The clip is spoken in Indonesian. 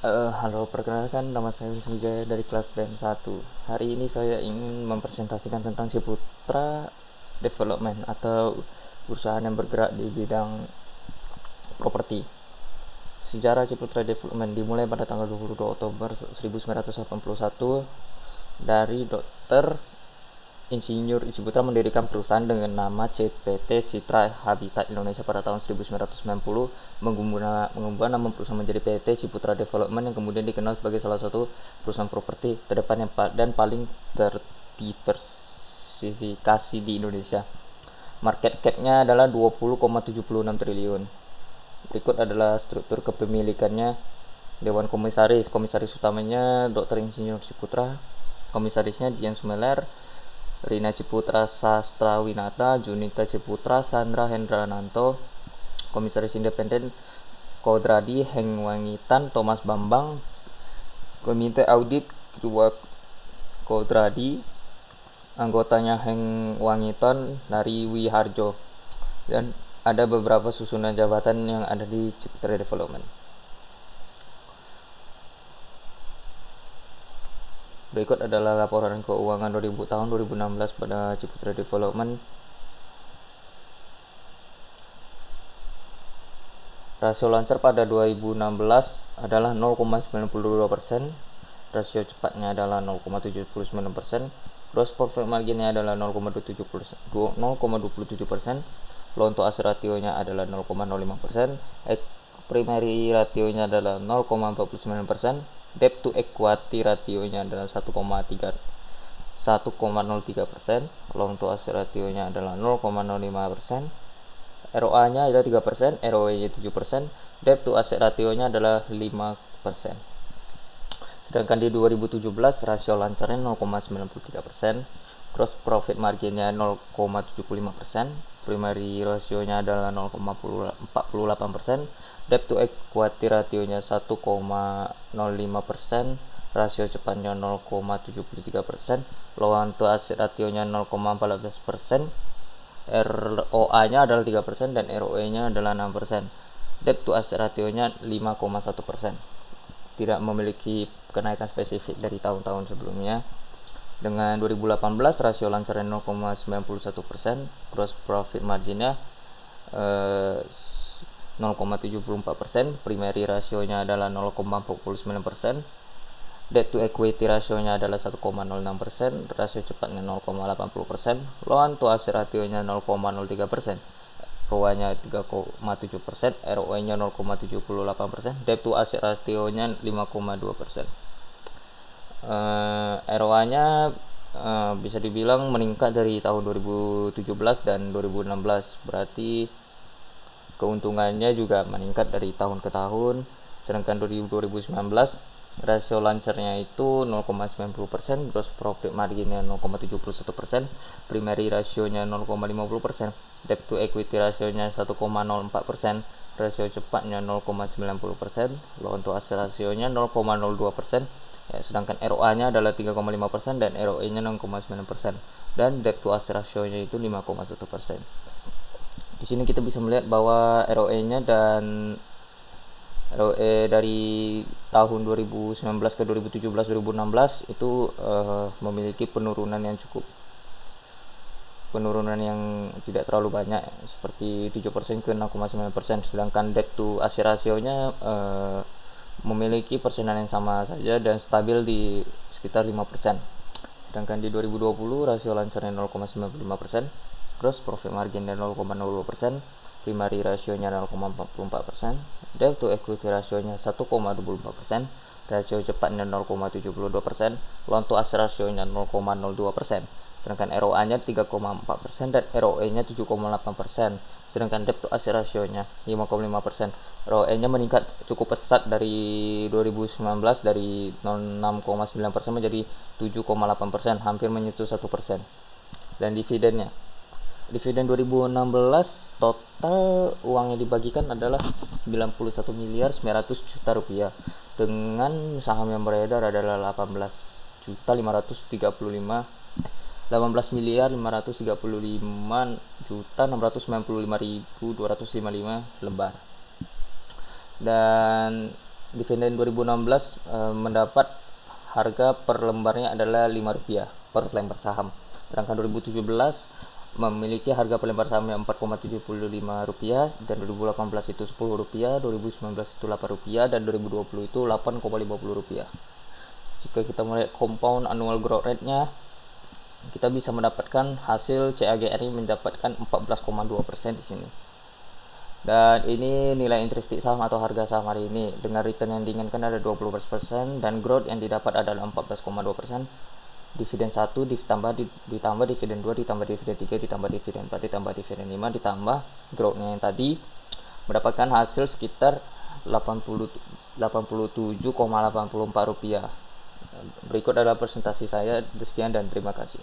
Halo, perkenalkan nama saya Wisnu Jaya dari kelas BM1. Hari ini saya ingin mempresentasikan tentang Ciputra Development atau perusahaan yang bergerak di bidang properti. Sejarah Ciputra Development dimulai pada tanggal 22 Oktober 1981 dari Dr. Insinyur Ciputra mendirikan perusahaan dengan nama CPT Citra Habitat Indonesia pada tahun 1990, mengubah nama perusahaan menjadi PT Ciputra Development yang kemudian dikenal sebagai salah satu perusahaan properti terdepan dan paling terdiversifikasi di Indonesia. Market cap-nya adalah 20,76 triliun. Berikut adalah struktur kepemilikannya. Dewan Komisaris, komisaris utamanya Dr. Insinyur Ciputra, komisarisnya Dian Sumeler, Rina Ciputra Sastrawinata, Junita Ciputra, Sandra Hendrananto, komisaris independen Kodradi Hengwangitan, Thomas Bambang, komite audit Ketua Kodradi, anggotanya Heng Wangiton dari Wiharjo, dan ada beberapa susunan jabatan yang ada di Ciputra Development. Berikut adalah laporan keuangan tahun 2016 pada Ciputra Development. Rasio lancar pada 2016 adalah 0,92%, rasio cepatnya adalah 0,79%, gross profit marginnya adalah 0,27%, loan to asset ratio-nya adalah 0,05%, primary ratio-nya adalah 0,49%, debt to equity ratio-nya adalah 1,03%, loan to asset ratio-nya adalah 0,05%, ROA-nya adalah 3%, ROE-nya 7%, debt to asset ratio-nya adalah 5%. Sedangkan di 2017 rasio lancarnya 0,93%, gross profit marginnya 0,75%, primary ratio-nya adalah 0,48%, debt to equity ratio-nya 1,05%, rasio cepatnya 0,73%, loan to asset ratio-nya 0,14%, ROA-nya adalah 3% dan ROE-nya adalah 6%. Debt to asset ratio-nya 5,1%. Tidak memiliki kenaikan spesifik dari tahun-tahun sebelumnya. Dengan 2018 rasio lancarnya 0,91%, gross profit marginnya 0,74%, primary ratio-nya adalah 0,49%, debt to equity ratio-nya adalah 1,06%, rasio cepatnya 0,80%, loan to asset ratio-nya 0,03%, ROA-nya 3,7%, ROE-nya 0,78%, debt to asset ratio-nya 5,2%. ROA-nya bisa dibilang meningkat dari tahun 2017 dan 2016, berarti keuntungannya juga meningkat dari tahun ke tahun. Sedangkan 2019 rasio lancarnya itu 0,90%, gross profit marginnya 0,71%, primary ratio-nya 0,50%, debt to equity ratio-nya 1,04%, rasio cepatnya 0,90%, loan to asset ratio-nya 0,02%, ya, sedangkan ROA-nya adalah 3,5% dan ROE-nya 0,9%, dan debt to asset ratio-nya itu 5,1%. Di sini kita bisa melihat bahwa ROE-nya dan ROE dari tahun 2019 ke 2017 2016 itu memiliki penurunan yang tidak terlalu banyak, seperti 7% ke 0,9%, sedangkan debt to asset ratio-nya memiliki persenan yang sama saja dan stabil di sekitar 5%. Sedangkan di 2020 rasio lancarnya 0,95%, gross profit marginnya 0,02%, primary ratio-nya 0,44%, debt to equity ratio-nya 1,24%, rasio cepatnya 0,72%, loan to asset ratio-nya 0,02%, sedangkan ROA-nya 3,4% dan ROE-nya 7,8%, sedangkan debt to asset ratio-nya 5,5%. ROE-nya meningkat cukup pesat dari 2019 dari 6,9% menjadi 7,8%, hampir menyentuh 1%. Dan dividen 2016 total uang yang dibagikan adalah 91 miliar 900 juta rupiah, dengan saham yang beredar adalah 18 miliar 535 juta 695.255 lembar. Dan Dividen 2016 mendapat harga per lembarnya adalah Rp5 per lembar saham. Sedangkan 2017 memiliki harga per lembar sahamnya Rp4,75 dan 2018 itu Rp10, 2019 itu Rp8 dan 2020 itu Rp8,50. Jika kita melihat compound annual growth rate-nya, kita bisa mendapatkan hasil CAGR mendapatkan 14,2% di sini. Dan ini nilai intrinsikal saham atau harga saham hari ini dengan return yang diinginkan ada 20% dan growth yang didapat adalah 14,2%. Dividen 1 ditambah dividen 2 ditambah dividen 3 ditambah dividen 4 ditambah dividen 5 ditambah growth-nya yang tadi mendapatkan hasil sekitar Rp87,84. Berikut adalah presentasi saya. Sekian dan terima kasih.